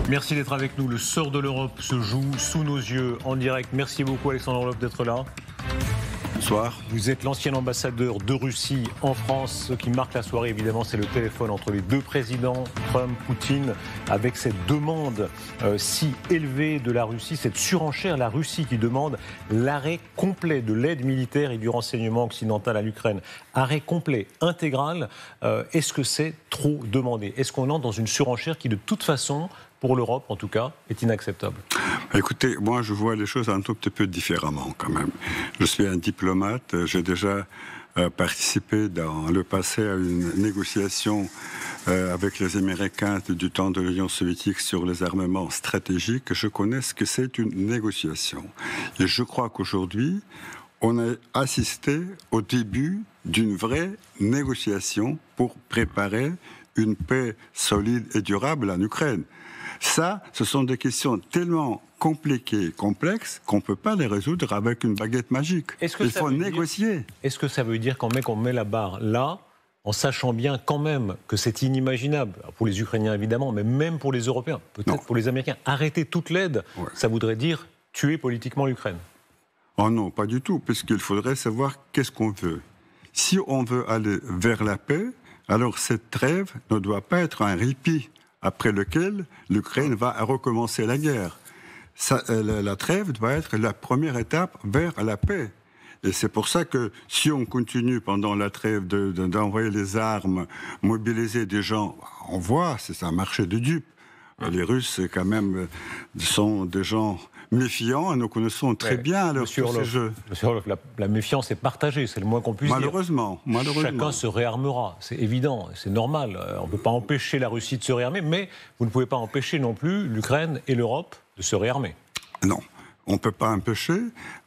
Merci d'être avec nous. Le sort de l'Europe se joue sous nos yeux en direct. Merci beaucoup Alexandre Orlov d'être là. Bonsoir. Vous êtes l'ancien ambassadeur de Russie en France. Ce qui marque la soirée, évidemment, c'est le téléphone entre les deux présidents, Trump, Poutine, avec cette demande si élevée de la Russie, cette surenchère, la Russie qui demande l'arrêt complet de l'aide militaire et du renseignement occidental à l'Ukraine. Arrêt complet, intégral. Est-ce que c'est trop demandé? Est-ce qu'on entre dans une surenchère qui, de toute façon, pour l'Europe en tout cas, est inacceptable? Écoutez, moi je vois les choses un tout petit peu différemment quand même. Je suis un diplomate, j'ai déjà participé dans le passé à une négociation avec les Américains du temps de l'Union soviétique sur les armements stratégiques. Je connais ce que c'est une négociation. Et je crois qu'aujourd'hui, on a assisté au début d'une vraie négociation pour préparer une paix solide et durable en Ukraine. Ça, ce sont des questions tellement compliquées et complexes qu'on ne peut pas les résoudre avec une baguette magique. Il faut négocier. Est-ce que ça veut dire qu'on met la barre là, en sachant bien quand même que c'est inimaginable, pour les Ukrainiens évidemment, mais même pour les Européens, peut-être pour les Américains, arrêter toute l'aide, ça voudrait dire tuer politiquement l'Ukraine? Oh non, pas du tout, puisqu'il faudrait savoir qu'est-ce qu'on veut. Si on veut aller vers la paix, alors cette trêve ne doit pas être un répit après lequel l'Ukraine va recommencer la guerre. La trêve doit être la première étape vers la paix. Et c'est pour ça que si on continue pendant la trêve d'envoyer les armes, mobiliser des gens, on voit, c'est un marché de dupes. Les Russes, quand même, sont des gens méfiants, et nous connaissons très bien leur jeu. Monsieur Orlov, la méfiance est partagée, c'est le moins qu'on puisse dire. Malheureusement. Chacun se réarmera, c'est évident, c'est normal. On ne peut pas empêcher la Russie de se réarmer, mais vous ne pouvez pas empêcher non plus l'Ukraine et l'Europe de se réarmer. Non. On ne peut pas empêcher,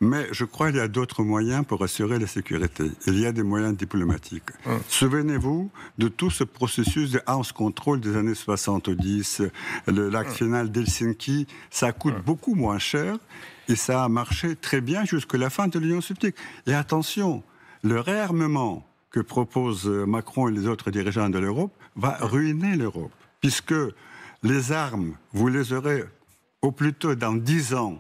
mais je crois qu'il y a d'autres moyens pour assurer la sécurité. Il y a des moyens diplomatiques. Souvenez-vous de tout ce processus de house control des années 70, l'acte final d'Helsinki, ça coûte beaucoup moins cher et ça a marché très bien jusqu'à la fin de l'Union soviétique. Et attention, le réarmement que proposent Macron et les autres dirigeants de l'Europe va ruiner l'Europe, puisque les armes, vous les aurez au plus tôt dans 10 ans.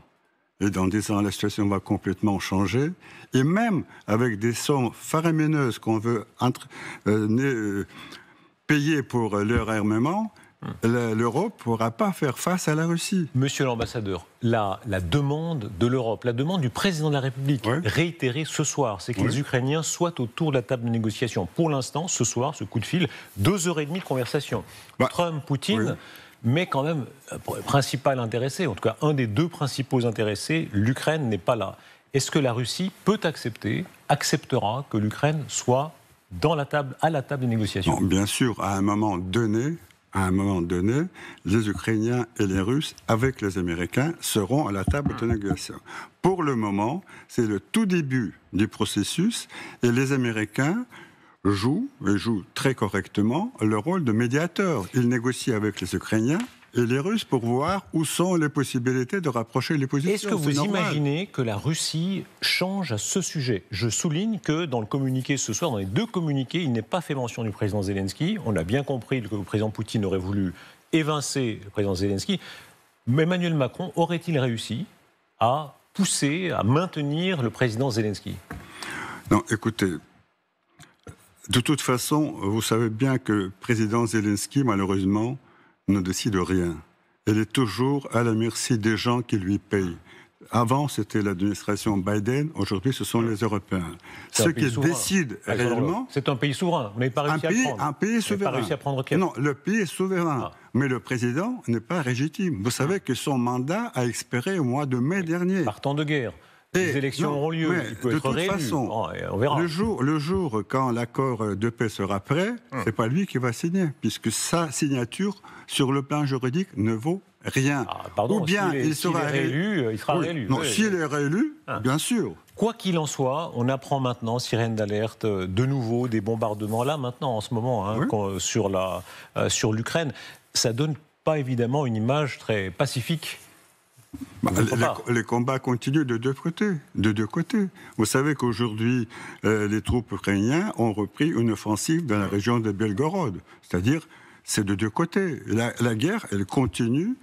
Et dans 10 ans, la situation va complètement changer. Et même avec des sommes faramineuses qu'on veut payer pour leur armement, l'Europe ne pourra pas faire face à la Russie. Monsieur l'ambassadeur, la demande de l'Europe, la demande du président de la République, réitérée ce soir, c'est que les Ukrainiens soient autour de la table de négociation. Pour l'instant, ce soir, ce coup de fil, 2h30 de conversation. Trump, Poutine... Mais quand même, principal intéressé, en tout cas un des deux principaux intéressés, l'Ukraine n'est pas là. Est-ce que la Russie acceptera que l'Ukraine soit à la table des négociations? Non, bien sûr, à un moment donné, les Ukrainiens et les Russes, avec les Américains, seront à la table de négociation. Pour le moment, c'est le tout début du processus, et les Américains joue très correctement le rôle de médiateur. Il négocie avec les Ukrainiens et les Russes pour voir où sont les possibilités de rapprocher les positions. Est-ce que vous imaginez que la Russie change à ce sujet? Je souligne que dans le communiqué ce soir, dans les deux communiqués, il n'est pas fait mention du président Zelensky. On a bien compris que le président Poutine aurait voulu évincer le président Zelensky. Mais Emmanuel Macron aurait-il réussi à pousser, à maintenir le président Zelensky? Non, écoutez... De toute façon, vous savez bien que le président Zelensky, malheureusement, ne décide rien. Il est toujours à la merci des gens qui lui payent. Avant, c'était l'administration Biden. Aujourd'hui, ce sont les Européens. Ceux qui décident réellement... C'est un pays souverain. Vous n'avez pas réussi à le prendre. Un pays souverain. Vous n'avez pas réussi à prendre Kiev. Non, le pays est souverain. Mais le président n'est pas légitime. Vous savez que son mandat a expiré au mois de mai dernier. Partant de guerre. Les élections auront lieu, il peut être réélu. De toute façon, on verra. Le jour quand l'accord de paix sera prêt, c'est pas lui qui va signer, puisque sa signature, sur le plan juridique, ne vaut rien. Pardon, ou bien il sera réélu, il sera réélu. Non, s'il est réélu, bien sûr. Quoi qu'il en soit, on apprend maintenant, sirène d'alerte, de nouveau des bombardements, là maintenant, en ce moment, sur l'Ukraine. Ça donne pas évidemment une image très pacifique. Les combats continuent de deux côtés. Vous savez qu'aujourd'hui, les troupes ukrainiennes ont repris une offensive dans la région de Belgorod. C'est-à-dire, c'est de deux côtés. La guerre, elle continue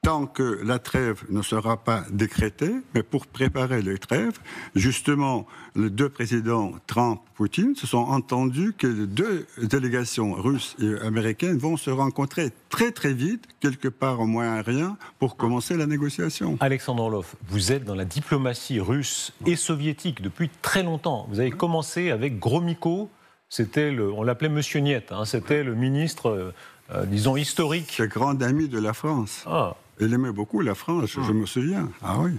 tant que la trêve ne sera pas décrétée, mais pour préparer les trêves, justement, les deux présidents Trump et Poutine se sont entendus que les deux délégations russes et américaines vont se rencontrer très très vite, quelque part au Moyen-Orient, pour commencer la négociation. Alexandre Orlov, vous êtes dans la diplomatie russe et soviétique depuis très longtemps. Vous avez commencé avec Gromyko, on l'appelait Monsieur Niet, c'était le ministre, disons, historique. C'est grand ami de la France. Ah. Il aimait beaucoup la France, je me souviens. Ah oui.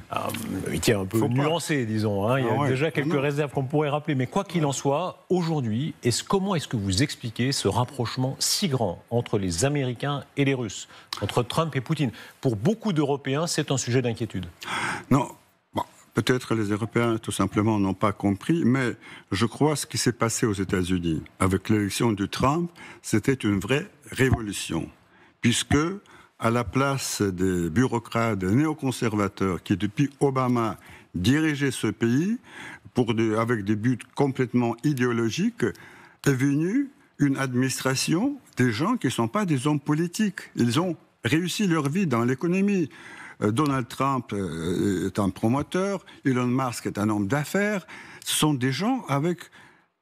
Il était un peu nuancé, disons. Il y a déjà quelques réserves qu'on pourrait rappeler. Mais quoi qu'il en soit, aujourd'hui, comment est-ce que vous expliquez ce rapprochement si grand entre les Américains et les Russes, entre Trump et Poutine? Pour beaucoup d'Européens, c'est un sujet d'inquiétude. Non. Peut-être les Européens, tout simplement, n'ont pas compris, mais je crois ce qui s'est passé aux États-Unis avec l'élection de Trump, c'était une vraie révolution. Puisque, à la place des bureaucrates, des néoconservateurs qui, depuis Obama, dirigeaient ce pays avec des buts complètement idéologiques, est venue une administration des gens qui ne sont pas des hommes politiques. Ils ont réussi leur vie dans l'économie. Donald Trump est un promoteur, Elon Musk est un homme d'affaires. Ce sont des gens avec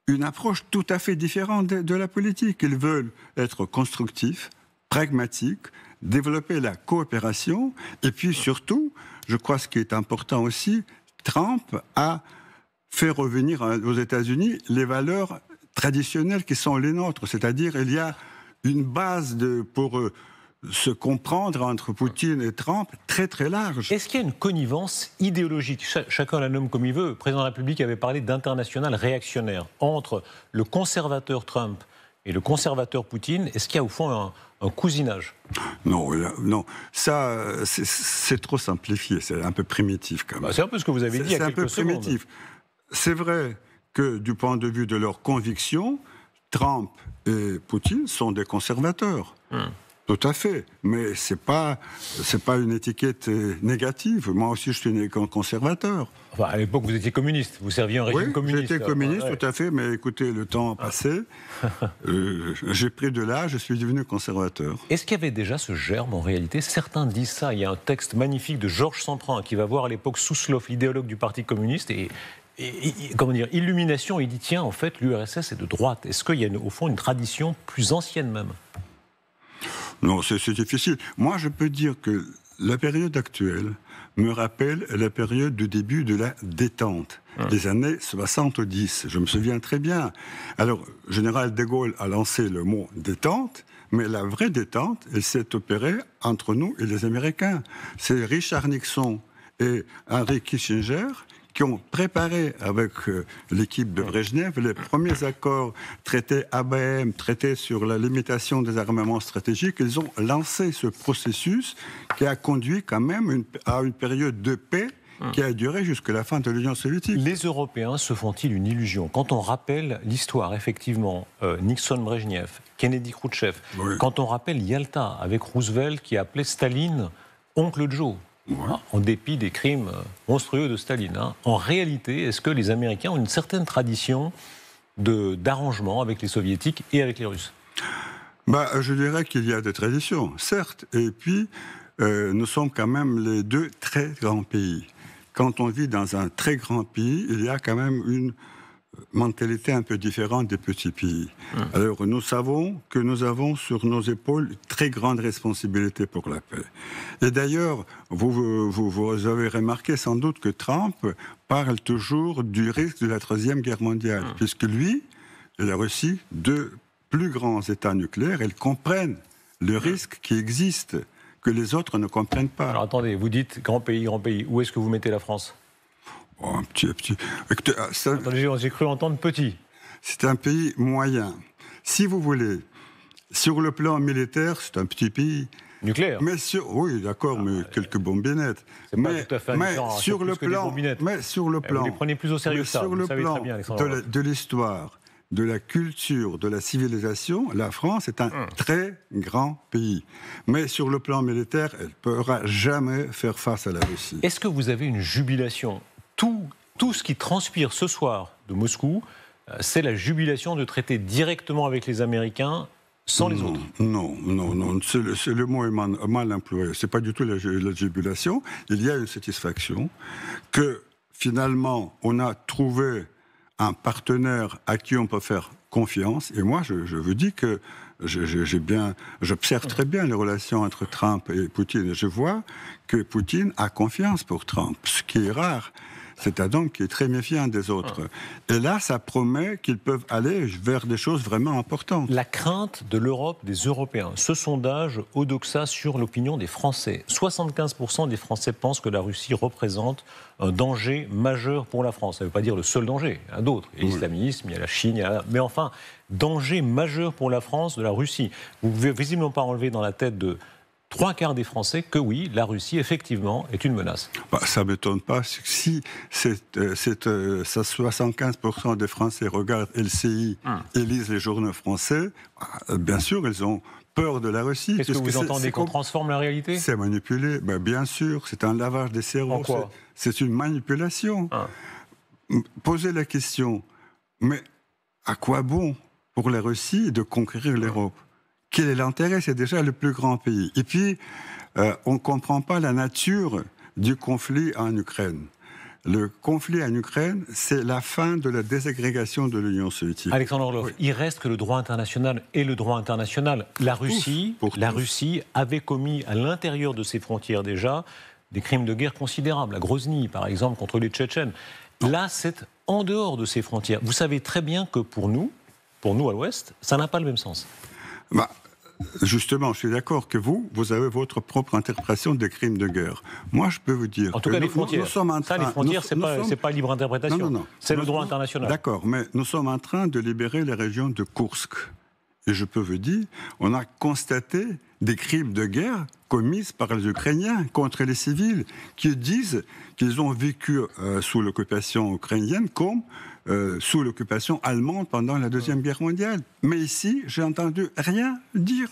une approche tout à fait différente de la politique. Ils veulent être constructifs, pragmatiques, développer la coopération. Et puis surtout, je crois ce qui est important aussi, Trump a fait revenir aux États-Unis les valeurs traditionnelles qui sont les nôtres. C'est-à-dire il y a une base pour se comprendre entre Poutine et Trump très très large. Est-ce qu'il y a une connivence idéologique? Chacun la nomme comme il veut. Le président de la République avait parlé d'international réactionnaire entre le conservateur Trump et le conservateur Poutine. Est-ce qu'il y a au fond un cousinage? Non. Ça, c'est trop simplifié. C'est un peu primitif quand même. C'est un peu ce que vous avez dit il y a quelques secondes. C'est un peu primitif. C'est vrai que du point de vue de leurs convictions, Trump et Poutine sont des conservateurs. Tout à fait, mais c'est pas une étiquette négative. Moi aussi, je suis conservateur. Enfin, à l'époque, vous étiez communiste, vous serviez un régime communiste. J'étais communiste, tout à fait, mais écoutez, le temps a passé. J'ai pris de l'âge, je suis devenu conservateur. Est-ce qu'il y avait déjà ce germe, en réalité? Certains disent ça. Il y a un texte magnifique de Georges Semprin qui va voir à l'époque Souslov, l'idéologue du Parti communiste, et comment dire, illumination, il dit, tiens, en fait, l'URSS est de droite. Est-ce qu'il y a au fond une tradition plus ancienne même? Non, c'est difficile. Moi, je peux dire que la période actuelle me rappelle la période du début de la détente, des années 70. Je me souviens très bien. Alors, le général de Gaulle a lancé le mot détente, mais la vraie détente, elle s'est opérée entre nous et les Américains. C'est Richard Nixon et Henry Kissinger qui ont préparé avec l'équipe de Brejnev les premiers accords, traités ABM, traités sur la limitation des armements stratégiques. Ils ont lancé ce processus qui a conduit quand même à une période de paix qui a duré jusqu'à la fin de l'Union soviétique. Les Européens se font-ils une illusion? Quand on rappelle l'histoire, effectivement, Nixon-Brejnev, Kennedy-Khrouchtchev, quand on rappelle Yalta avec Roosevelt qui appelait Staline « Oncle Joe », en dépit des crimes monstrueux de Staline. En réalité, est-ce que les Américains ont une certaine tradition d'arrangement avec les Soviétiques et avec les Russes? Je dirais qu'il y a des traditions, certes. Et puis, nous sommes quand même les deux très grands pays. Quand on vit dans un très grand pays, il y a quand même une mentalité un peu différente des petits pays. Alors, nous savons que nous avons sur nos épaules une très grande responsabilité pour la paix. Et d'ailleurs, vous avez remarqué sans doute que Trump parle toujours du risque de la Troisième Guerre mondiale, puisque lui et la Russie, deux plus grands États nucléaires, ils comprennent le risque qui existe, que les autres ne comprennent pas. Alors attendez, vous dites grand pays, où est-ce que vous mettez la France? Un petit. Attendez, j'ai cru entendre petit. C'est un pays moyen. Si vous voulez, sur le plan militaire, c'est un petit pays. Nucléaire. Oui, d'accord, mais quelques bombinnettes. C'est pas tout à fait différent. Sur le plan, vous les prenez plus au sérieux que ça. Sur le plan de l'histoire, de la culture, de la civilisation, la France est un très grand pays. Mais sur le plan militaire, elle ne pourra jamais faire face à la Russie. Est-ce que vous avez une jubilation? Tout ce qui transpire ce soir de Moscou, c'est la jubilation de traiter directement avec les Américains sans les autres. Non. Le mot est mal employé. Ce n'est pas du tout la jubilation. Il y a une satisfaction que finalement, on a trouvé un partenaire à qui on peut faire confiance. Et moi, je vous dis que j'observe très bien les relations entre Trump et Poutine. Et je vois que Poutine a confiance pour Trump, ce qui est rare. C'est un homme qui est très méfiant des autres. Et là, ça promet qu'ils peuvent aller vers des choses vraiment importantes. La crainte de l'Europe, des Européens. Ce sondage Odoxa sur l'opinion des Français. 75% des Français pensent que la Russie représente un danger majeur pour la France. Ça ne veut pas dire le seul danger. Il y en a d'autres. Il y a l'islamisme, il y a la Chine, mais enfin, danger majeur pour la France de la Russie. Vous ne pouvez visiblement pas enlever dans la tête de 3/4 des Français que oui, la Russie, effectivement, est une menace. Ça ne m'étonne pas. Si 75% des Français regardent LCI et lisent les journaux français, bien sûr, ils ont peur de la Russie. Qu'est-ce que vous entendez qu'on transforme la réalité ? C'est manipulé. Bien sûr, c'est un lavage des cerveaux. En quoi ? C'est une manipulation. Posez la question, mais à quoi bon pour la Russie de conquérir l'Europe ? Quel est l'intérêt ? C'est déjà le plus grand pays. Et puis, on ne comprend pas la nature du conflit en Ukraine. Le conflit en Ukraine, c'est la fin de la désagrégation de l'Union soviétique. Alexandre Orlov, il reste que le droit international et le droit international. La Russie avait commis à l'intérieur de ses frontières déjà des crimes de guerre considérables. À Grozny, par exemple, contre les Tchétchènes. Là, c'est en dehors de ses frontières. Vous savez très bien que pour nous à l'Ouest, ça n'a pas le même sens. Justement, je suis d'accord que vous avez votre propre interprétation des crimes de guerre. Moi, je peux vous dire... En tout cas, les frontières. Nous sommes en train, les frontières, c'est pas libre interprétation. Non. C'est le droit international. D'accord, mais nous sommes en train de libérer les régions de Koursk. Et je peux vous dire, on a constaté des crimes de guerre commis par les Ukrainiens contre les civils qui disent qu'ils ont vécu sous l'occupation ukrainienne comme sous l'occupation allemande pendant la Deuxième Guerre mondiale. Mais ici, j'ai entendu rien dire.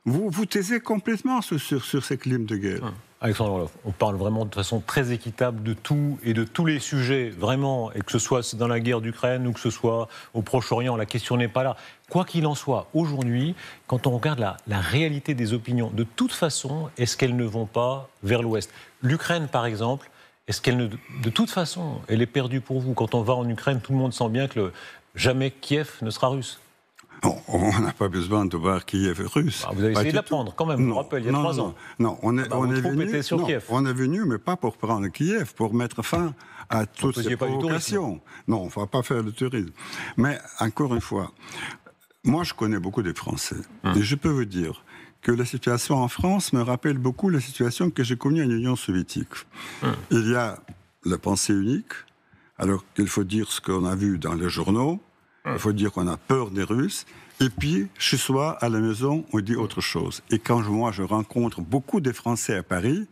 Vous taisez complètement sur ces crimes de guerre. Alexandre Orlov, on parle vraiment de façon très équitable de tout et de tous les sujets, vraiment, et que ce soit dans la guerre d'Ukraine ou que ce soit au Proche-Orient, la question n'est pas là. Quoi qu'il en soit, aujourd'hui, quand on regarde la réalité des opinions, de toute façon, est-ce qu'elles ne vont pas vers l'Ouest ? L'Ukraine, par exemple, est-ce qu'elle de toute façon, elle est perdue pour vous ? Quand on va en Ukraine, tout le monde sent bien que jamais Kiev ne sera russe. On n'a pas besoin de voir Kiev russe. Vous avez essayé de l'apprendre quand même, je vous rappelle, il y a 3 ans. Non, on est venu, mais pas pour prendre Kiev, pour mettre fin à toutes ces provocations. Non, on ne va pas faire le tourisme. Mais encore une fois, moi je connais beaucoup des Français. Et je peux vous dire que la situation en France me rappelle beaucoup la situation que j'ai connue en Union soviétique. Il y a la pensée unique, alors qu'il faut dire ce qu'on a vu dans les journaux. Il faut dire qu'on a peur des Russes. Et puis, chez soi, à la maison, on dit autre chose. Et quand moi, je rencontre beaucoup de Français à Paris,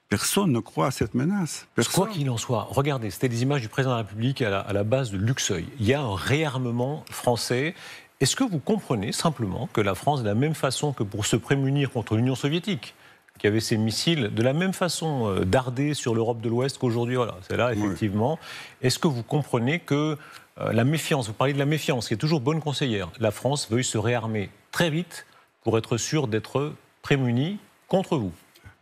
personne ne croit à cette menace. Quoi qu'il en soit, regardez, c'était des images du président de la République à la base de Luxeuil. Il y a un réarmement français. Est-ce que vous comprenez simplement que la France, de la même façon que pour se prémunir contre l'Union soviétique, qui avait ses missiles de la même façon dardés sur l'Europe de l'Ouest qu'aujourd'hui, voilà, c'est là, effectivement. Est-ce que vous comprenez que la méfiance, vous parlez de la méfiance, qui est toujours bonne conseillère, la France veuille se réarmer très vite pour être sûre d'être prémunie contre vous ?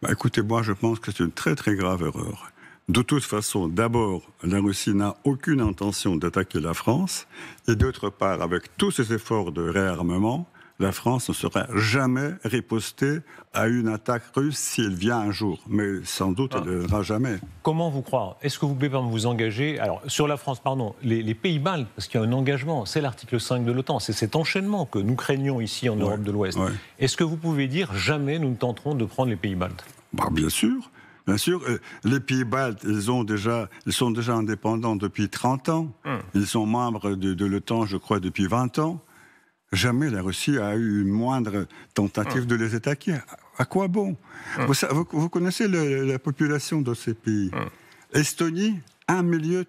Écoutez, moi je pense que c'est une très très grave erreur. De toute façon, d'abord, la Russie n'a aucune intention d'attaquer la France, et d'autre part, avec tous ces efforts de réarmement, la France ne sera jamais ripostée à une attaque russe si elle vient un jour. Mais sans doute, elle ne viendra jamais. Comment vous croire ? Est-ce que vous pouvez vous engager ? Alors, sur la France, pardon, les pays baltes, parce qu'il y a un engagement, c'est l'article 5 de l'OTAN, c'est cet enchaînement que nous craignons ici en Europe de l'Ouest. Est-ce que vous pouvez dire jamais nous ne tenterons de prendre les pays baltes ? Bien sûr. Bien sûr, les pays baltes, ils sont déjà indépendants depuis 30 ans. Ils sont membres de l'OTAN, je crois, depuis 20 ans. Jamais la Russie a eu une moindre tentative de les attaquer. À quoi bon ? Vous connaissez la population de ces pays. Estonie, 1,3 million.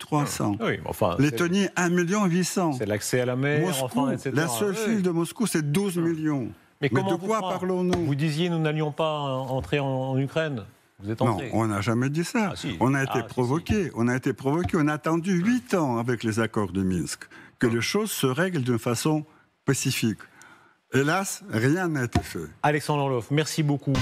Oui, enfin, Lettonie, 1,8 million. C'est l'accès à la mer, Moscou, etc. La seule ville de Moscou, c'est 12 millions. Mais de quoi parlons-nous ? Vous disiez nous n'allions pas entrer en Ukraine. Vous êtes entré. Non, on n'a jamais dit ça. Si. On a été provoqué. On a été provoqué. On a attendu 8 ans avec les accords de Minsk que les choses se règlent d'une façon pacifique. Hélas, rien n'a été fait. Alexandre Orloff, merci beaucoup.